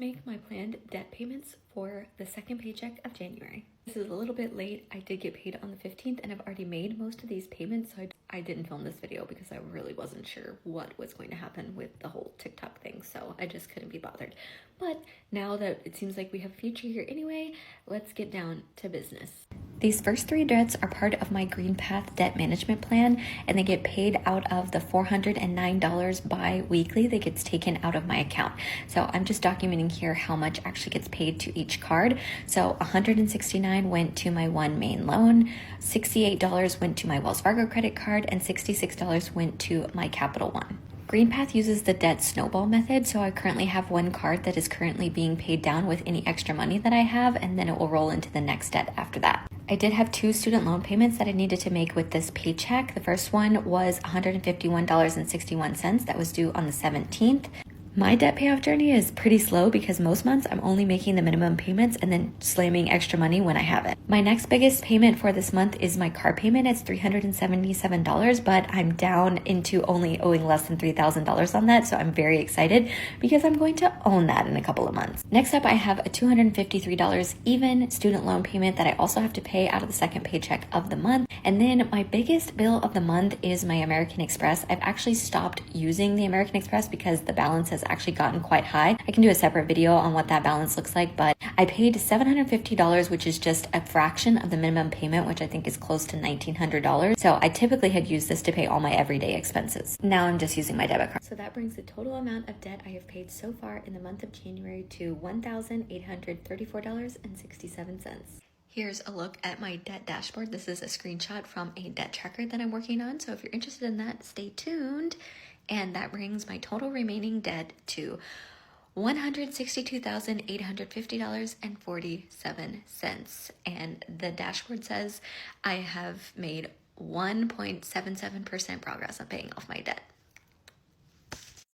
Make my planned debt payments for the second paycheck of January. This is a little bit late. I did get paid on the 15th and I've already made most of these payments, so I didn't film this video because I really wasn't sure what was going to happen with the whole TikTok thing, so I just couldn't be bothered. But now that it seems like we have a future here anyway, let's get down to business. These first 3 debts are part of my Green Path debt management plan, and they get paid out of the $409 bi-weekly that gets taken out of my account. So I'm just documenting here how much actually gets paid to each card. So $169 went to my one main loan, $68 went to my Wells Fargo credit card, and $66 went to my Capital One. GreenPath uses the debt snowball method, so I currently have one card that is currently being paid down with any extra money that I have, and then it will roll into the next debt after that. I did have 2 student loan payments that I needed to make with this paycheck. The first one was $151.61 that was due on the 17th. My debt payoff journey is pretty slow because most months I'm only making the minimum payments and then slamming extra money when I have it. My next biggest payment for this month is my car payment. It's $377, but I'm down into only owing less than $3,000 on that, so I'm very excited because I'm going to own that in a couple of months. Next up, I have a $253 even student loan payment that I also have to pay out of the second paycheck of the month. And then my biggest bill of the month is my American Express. I've actually stopped using the American Express because the balance has actually gotten quite high. I can do a separate video on what that balance looks like, but I paid $750, which is just a fraction of the minimum payment, which I think is close to $1,900. So I typically had used this to pay all my everyday expenses. Now I'm just using my debit card. So that brings the total amount of debt I have paid so far in the month of January to $1,834.67. Here's a look at my debt dashboard. This is a screenshot from a debt tracker that I'm working on. So if you're interested in that, stay tuned. And that brings my total remaining debt to $162,850.47. And the dashboard says I have made 1.77% progress on paying off my debt.